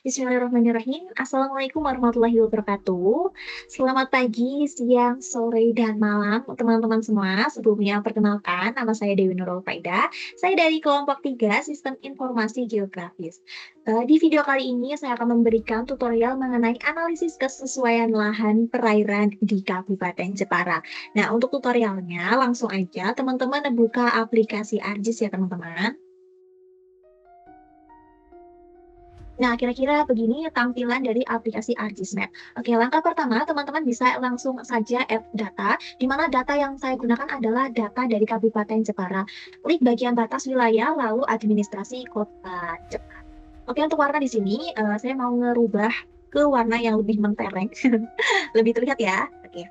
Bismillahirrahmanirrahim. Assalamualaikum warahmatullahi wabarakatuh. Selamat pagi, siang, sore, dan malam teman-teman semua. Sebelumnya perkenalkan, nama saya Dewi Nurul Faida. Saya dari kelompok 3 Sistem Informasi Geografis. Di video kali ini saya akan memberikan tutorial mengenai analisis kesesuaian lahan perairan di Kabupaten Jepara. Nah, untuk tutorialnya langsung aja teman-teman buka aplikasi ArcGIS ya teman-teman. Nah, kira-kira begini tampilan dari aplikasi ArcGIS Map. Oke, langkah pertama, teman-teman bisa langsung saja add data, di mana data yang saya gunakan adalah data dari Kabupaten Jepara. Klik bagian batas wilayah, lalu administrasi kota Jepara. Oke, untuk warna di sini, saya mau ngerubah ke warna yang lebih mentereng, lebih terlihat ya. Oke.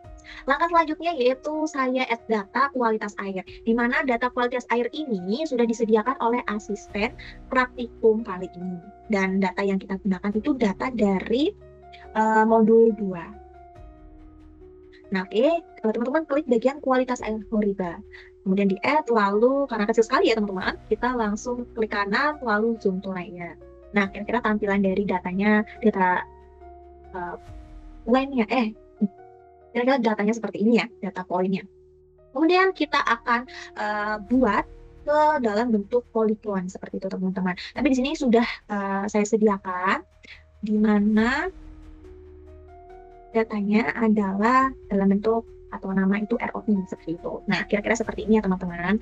Langkah selanjutnya yaitu saya add data kualitas air, di mana data kualitas air ini sudah disediakan oleh asisten praktikum kali ini. Dan data yang kita gunakan itu data dari modul 2. Nah, oke, teman-teman klik bagian kualitas air Horiba. Kemudian di add, lalu karena kecil sekali ya teman-teman, kita langsung klik kanan, lalu zoom to layer. Nah, kira-kira tampilan dari datanya, data lainnya, kira-kira datanya seperti ini ya, data poinnya. Kemudian kita akan buat ke dalam bentuk poligon seperti itu teman-teman. Tapi di sini sudah saya sediakan di mana datanya adalah dalam bentuk atau nama itu ROI seperti itu. Nah, kira-kira seperti ini ya teman-teman.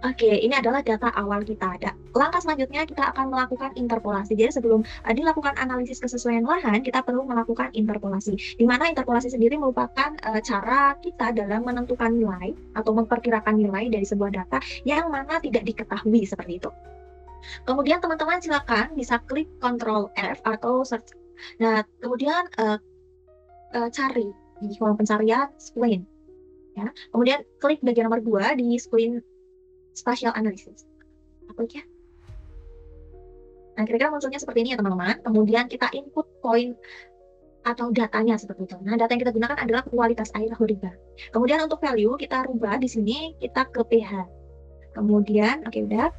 Oke, ini adalah data awal kita. Langkah selanjutnya kita akan melakukan interpolasi. Jadi sebelum dilakukan analisis kesesuaian lahan, kita perlu melakukan interpolasi. Di mana interpolasi sendiri merupakan cara kita dalam menentukan nilai atau memperkirakan nilai dari sebuah data yang mana tidak diketahui seperti itu. Kemudian teman-teman silakan bisa klik Ctrl F atau search. Nah, kemudian cari di kolom pencarian spline. Ya. Kemudian klik bagian nomor 2 di spline Spatial Analysis. Klik ya. Nah, kira-kira munculnya seperti ini ya teman-teman. Kemudian kita input poin atau datanya seperti itu. Nah, data yang kita gunakan adalah kualitas air Horiba. Kemudian untuk value kita rubah di sini kita ke pH. Kemudian, oke udah,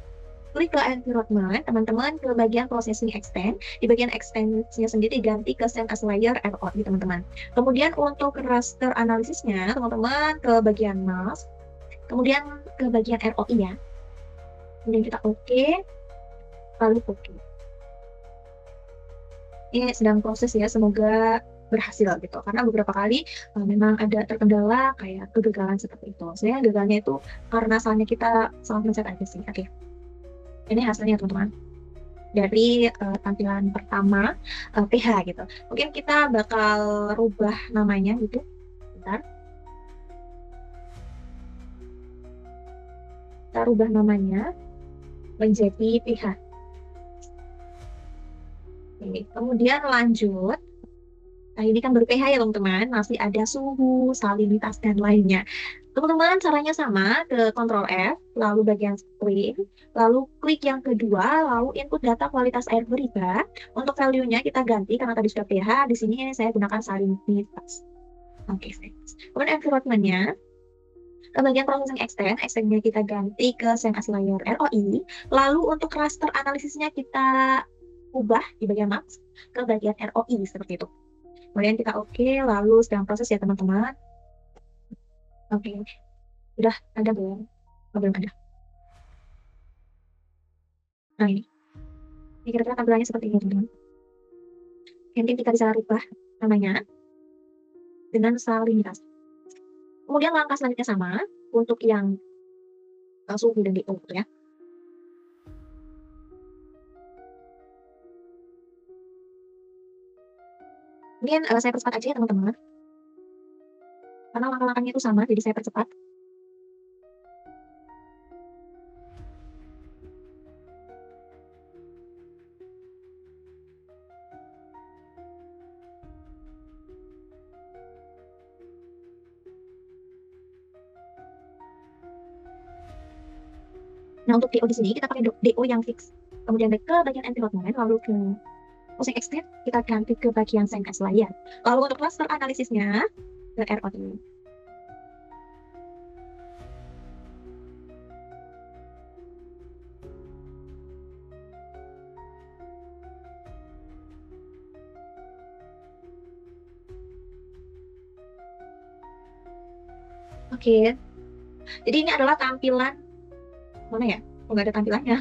klik ke environment, teman-teman ke bagian processing extend. Di bagian extend-nya sendiri ganti ke send as layer ROI teman-teman. Kemudian untuk raster analisisnya, teman-teman ke bagian mask. Kemudian ke bagian ROI ya. Kemudian kita oke, lalu oke. Ini sedang proses ya, semoga berhasil gitu. Karena beberapa kali memang ada terkendala kayak kegagalan seperti itu. Sebenarnya gagalnya itu karena salahnya kita salah mencet aja sih. Oke. Ini hasilnya teman-teman. Dari tampilan pertama pH gitu. Mungkin kita bakal rubah namanya gitu. Bentar. Kita rubah namanya menjadi pH. Oke. Kemudian lanjut. Nah, ini kan baru pH ya teman-teman, masih ada suhu, salinitas, dan lainnya. Teman-teman caranya sama, ke Ctrl F, lalu bagian screen, lalu klik yang kedua, lalu input data kualitas air Horiba. Untuk value-nya kita ganti, karena tadi sudah pH, di sini saya gunakan salinitas. Oke, kemudian environment-nya, ke bagian processing extend-nya kita ganti ke send as layer ROI, lalu untuk raster analisisnya kita ubah di bagian max ke bagian ROI, seperti itu. Kemudian kita oke, lalu sedang proses ya teman-teman. Oke, udah ada belum? Oh, belum ada. Nah ini kira-kira tampilannya seperti ini teman-teman. Mungkin kita bisa rubah namanya dengan salinitas. Kemudian langkah selanjutnya sama untuk yang suhu dan DO ya. Kemudian saya percepat aja ya teman-teman. Karena langkah-langkahnya itu sama, jadi saya percepat. Nah, untuk DO di sini kita pakai DO yang fix. Kemudian ke bagian environment, lalu ke posing extend, kita ganti ke bagian send as layer. Lalu untuk raster analisisnya ke ROI. Oke, jadi ini adalah tampilan mana ya? Oh, nggak ada tampilannya.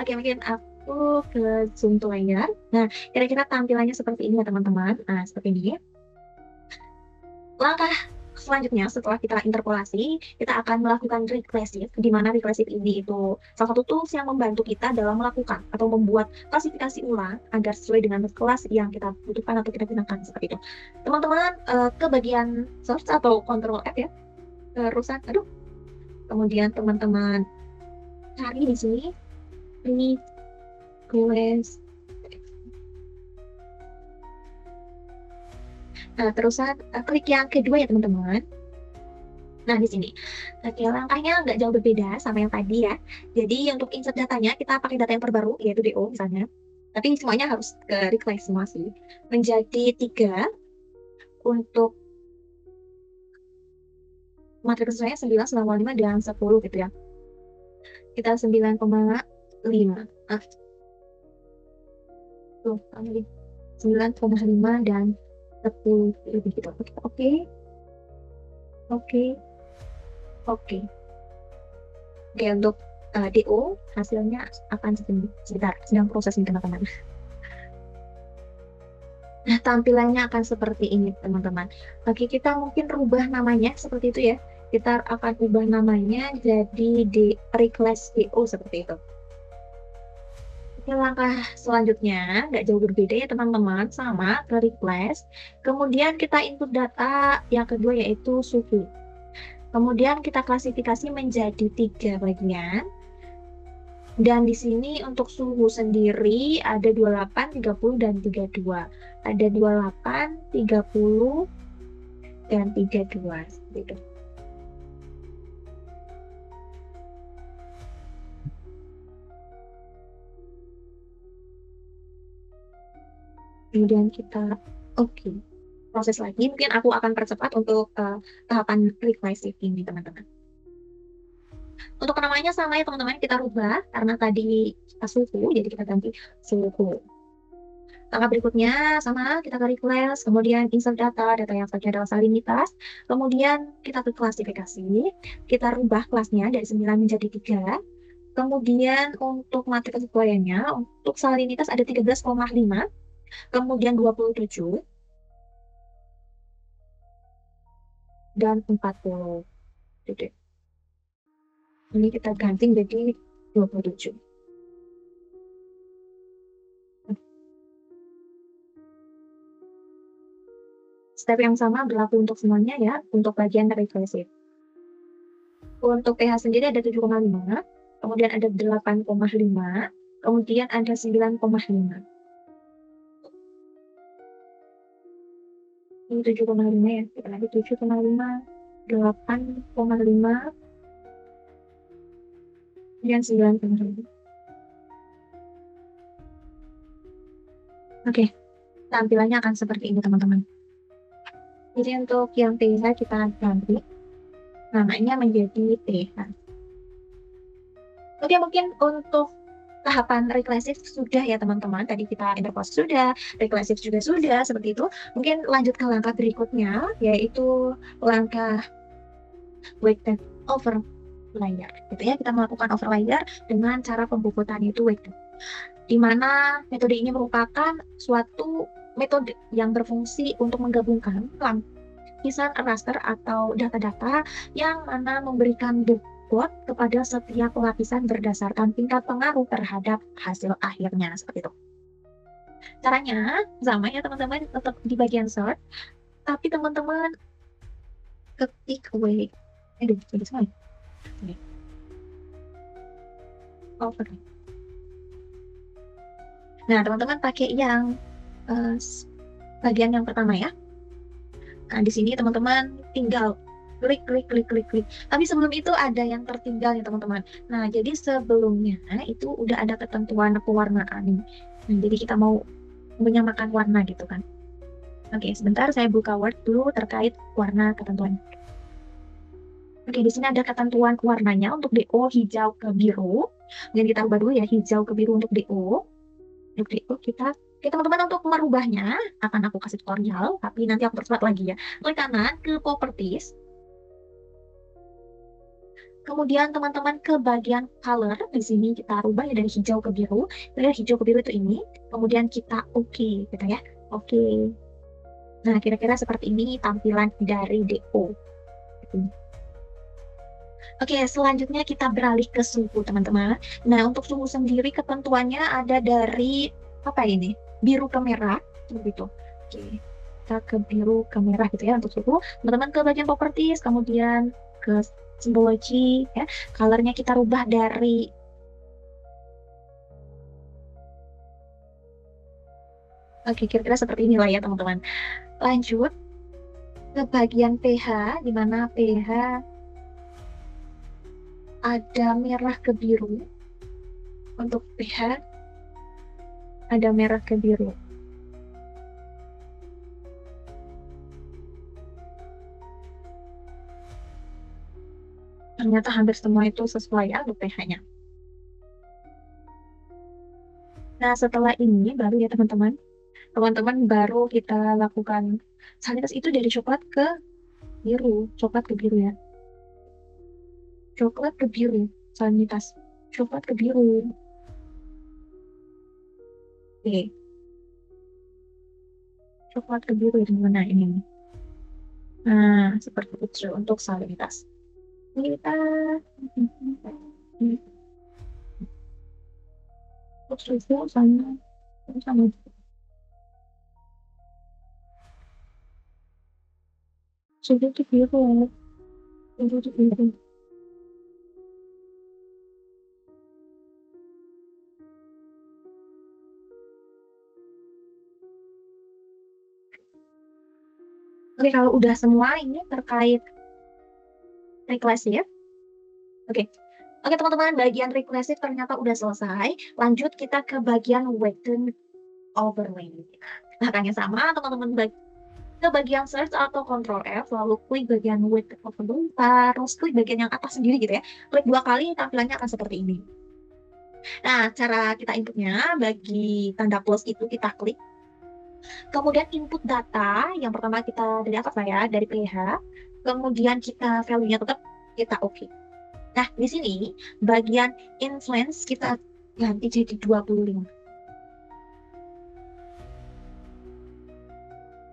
Oke, mungkin aku ke zoom to layar. Nah, kira-kira tampilannya seperti ini ya teman-teman. Nah, seperti ini. Langkah selanjutnya setelah kita interpolasi, kita akan melakukan regressive, di mana regressive ini itu salah satu tools yang membantu kita dalam melakukan atau membuat klasifikasi ulang agar sesuai dengan kelas yang kita butuhkan atau kita gunakan seperti itu. Teman-teman ke bagian search atau control F ya, terusan, aduh, kemudian teman-teman cari di sini regress. Nah, terusan klik yang kedua ya teman-teman. Nah, di sini. Oke, langkahnya nggak jauh berbeda sama yang tadi ya. Jadi, untuk insert datanya, kita pakai data yang terbaru, yaitu DO misalnya. Tapi semuanya harus ke request semua sih. Menjadi 3 untuk matriks sesuainya 9, 9,5, dan 10 gitu ya. Kita 9,5. Tuh, 9,5 dan 10 gitu. Oke. Oke, untuk DO hasilnya akan sebentar, sedang proses nih teman-teman. Nah, tampilannya akan seperti ini teman-teman. Oke, kita mungkin rubah namanya seperti itu ya. Kita akan ubah namanya jadi request DO seperti itu. Oke, langkah selanjutnya nggak jauh berbeda ya teman-teman, sama ke request. Kemudian kita input data yang kedua yaitu suhu. Kemudian kita klasifikasi menjadi 3 bagian. Dan di sini untuk suhu sendiri ada 28, 30, dan 32. Ada 28, 30, dan 32. Gitu. Kemudian kita proses lagi. Mungkin aku akan percepat untuk tahapan request ini teman-teman. Untuk namanya sama ya teman-teman, kita rubah karena tadi kita suhu, jadi kita ganti suhu. Langkah berikutnya sama, kita ke request, kemudian insert data yang selanjutnya adalah salinitas, kemudian kita ke klasifikasi, kita rubah kelasnya dari 9 menjadi 3, kemudian untuk matriks kesesuaiannya, untuk salinitas ada 13,5, kemudian 27, dan 40. Jadi, ini kita ganti jadi 27. Step yang sama berlaku untuk semuanya ya, untuk bagian regressive. Untuk pH sendiri ada 7,5, kemudian ada 8,5, kemudian ada 9,5. Ini 7,5 ya, kita lagi 7,5, 8,5, dan 9,5. Oke, tampilannya akan seperti ini teman-teman. Jadi untuk yang pH kita ganti namanya menjadi pH. Oke, mungkin untuk tahapan regressive sudah ya teman-teman. Tadi kita interpolasi sudah, regressive juga sudah, seperti itu. Mungkin lanjut ke langkah berikutnya, yaitu langkah weighted overlayer. Gitu ya, kita melakukan overlayer dengan cara pembukutan itu weighted. Di mana metode ini merupakan suatu metode yang berfungsi untuk menggabungkan lapisan raster atau data-data yang mana memberikan bobot kepada setiap lapisan berdasarkan tingkat pengaruh terhadap hasil akhirnya, seperti itu. Caranya sama ya teman-teman, tetap di bagian sort, tapi teman-teman ketik weight. Jadi semua. Oke. Nah, teman-teman pakai yang bagian yang pertama ya. Nah, di sini teman-teman tinggal klik. Tapi sebelum itu ada yang tertinggal ya teman-teman. Nah, jadi sebelumnya itu udah ada ketentuan pewarnaan. Nah, jadi kita mau menyamakan warna gitu kan. Oke, sebentar saya buka Word dulu terkait warna ketentuan. Oke, di sini ada ketentuan warnanya untuk DO hijau ke biru. Kemudian kita ubah dulu ya, hijau ke biru untuk DO. Untuk DO kita, oke teman-teman, untuk merubahnya akan aku kasih tutorial, tapi nanti aku percepat lagi ya. Klik kanan ke properties. Kemudian teman-teman ke bagian color, di sini kita rubah ya dari hijau ke biru. Dari hijau ke biru itu ini, kemudian kita oke, gitu ya. Oke. Nah, kira-kira seperti ini tampilan dari DO. Oke, selanjutnya kita beralih ke suhu, teman-teman. Nah, untuk suhu sendiri ketentuannya ada dari apa ini? Biru ke merah, seperti itu. Oke, kita ke biru ke merah gitu ya untuk suhu. Teman-teman ke bagian properties, kemudian ke symbology, ya. Colornya kita rubah dari Oke, kira-kira seperti inilah ya, teman-teman. Lanjut ke bagian pH, di mana pH ada merah ke biru. Untuk pH ada merah ke biru. Ternyata hampir semua itu sesuai ya untuk pH-nya. Nah, setelah ini baru ya teman-teman, baru kita lakukan salinitas itu dari coklat ke biru, coklat ke biru ya. Coklat ke biru, salinitas. Coklat ke biru. Oke. Coklat ke biru di mana ini? Nah, seperti itu untuk salinitas. Kita untuk suhu sama suhu itu biru, suhu itu biru. Oke, kalau udah semua ini terkait reclassive. Oke. Oke, teman-teman, bagian reclassive ternyata udah selesai. Lanjut kita ke bagian wetting overlay. Belakangnya sama, teman-teman, ke bagian search atau Ctrl F, lalu klik bagian wetting overlay, terus klik bagian yang atas sendiri gitu ya. Klik 2 kali, tampilannya akan seperti ini. Nah, cara kita inputnya, bagi tanda plus itu kita klik. Kemudian input data, yang pertama kita dari atas lah ya, dari pH. Kemudian kita value-nya tetap kita oke. Nah, di sini bagian influence kita ganti jadi 25.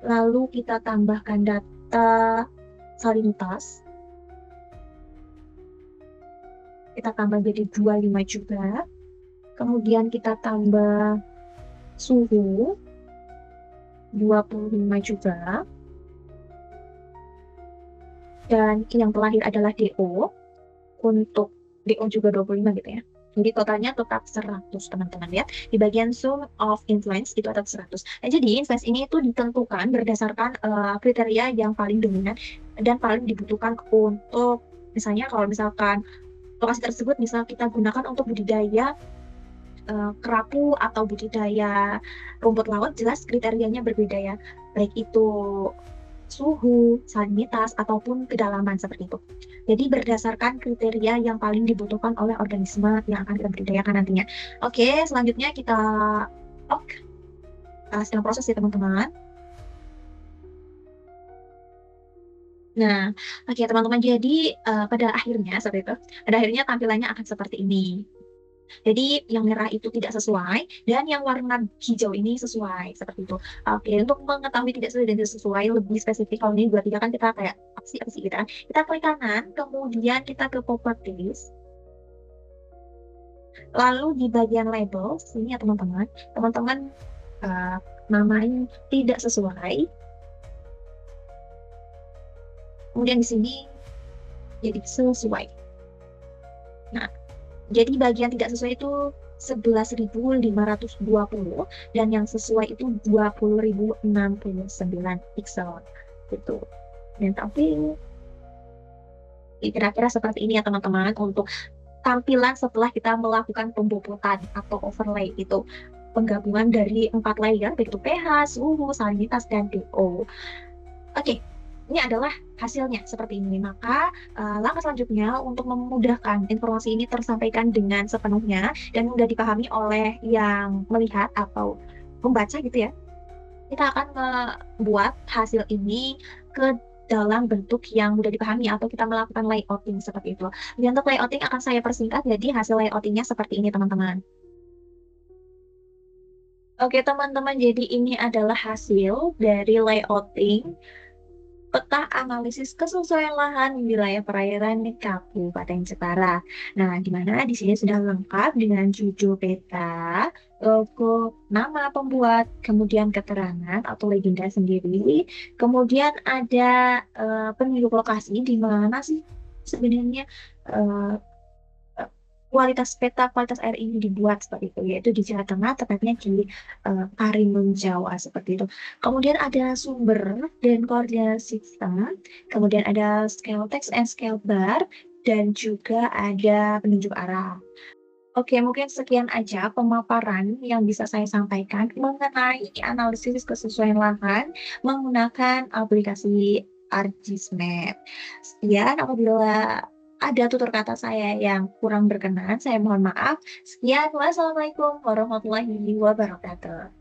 Lalu kita tambahkan data salinitas. Kita tambah jadi 25 juga. Kemudian kita tambah suhu 25 juga. Dan yang terakhir adalah DO. Untuk DO juga 25 gitu ya. Jadi totalnya tetap 100 teman-teman ya. Di bagian sum of influence itu tetap 100. Nah, jadi influence ini itu ditentukan berdasarkan kriteria yang paling dominan dan paling dibutuhkan untuk misalnya kalau misalkan lokasi tersebut misal kita gunakan untuk budidaya kerapu atau budidaya rumput laut, jelas kriterianya berbeda ya. Baik itu suhu, salinitas, ataupun kedalaman seperti itu. Jadi berdasarkan kriteria yang paling dibutuhkan oleh organisme yang akan kita budidayakan nantinya. Oke, selanjutnya kita sedang proses ya teman-teman. Nah, oke teman-teman, jadi pada akhirnya seperti itu. Pada akhirnya tampilannya akan seperti ini. Jadi yang merah itu tidak sesuai dan yang warna hijau ini sesuai seperti itu. Oke, untuk mengetahui tidak sesuai dan tidak sesuai lebih spesifik kalau ini 23 kan kita kayak apa sih gitu kan. Kita klik kanan, kemudian kita ke properties. Lalu di bagian label sini ya teman-teman, namanya tidak sesuai. Kemudian di sini jadi sesuai. Nah, jadi bagian tidak sesuai itu 11.520 dan yang sesuai itu 20.069 pixel gitu. Dan tapi kira-kira seperti ini ya teman-teman untuk tampilan setelah kita melakukan pembobotan atau overlay itu penggabungan dari 4 layer baik itu pH, suhu, salinitas, dan DO. Oke. Ini adalah hasilnya seperti ini. Maka langkah selanjutnya untuk memudahkan informasi ini tersampaikan dengan sepenuhnya dan mudah dipahami oleh yang melihat atau membaca gitu ya. Kita akan membuat hasil ini ke dalam bentuk yang mudah dipahami atau kita melakukan layouting seperti itu. Jadi untuk layouting akan saya persingkat, jadi hasil layoutingnya seperti ini teman-teman. Oke teman-teman, jadi ini adalah hasil dari layouting peta analisis kesesuaian lahan wilayah perairan di Kabupaten Jepara. Nah, di mana di sini sudah lengkap dengan judul peta, logo, nama pembuat, kemudian keterangan atau legenda sendiri, kemudian ada penduduk lokasi di mana sih sebenarnya eh, kualitas peta kualitas air ini dibuat seperti itu, yaitu di Jawa Tengah, tepatnya di Karimun Jawa seperti itu. Kemudian ada sumber dan koordinat sistem, kemudian ada scale text and scale bar, dan juga ada penunjuk arah. Oke, mungkin sekian aja pemaparan yang bisa saya sampaikan mengenai analisis kesesuaian lahan menggunakan aplikasi ArcGIS-Map. Sekian, apabila ada tutur kata saya yang kurang berkenan, saya mohon maaf. Sekian, wassalamualaikum warahmatullahi wabarakatuh.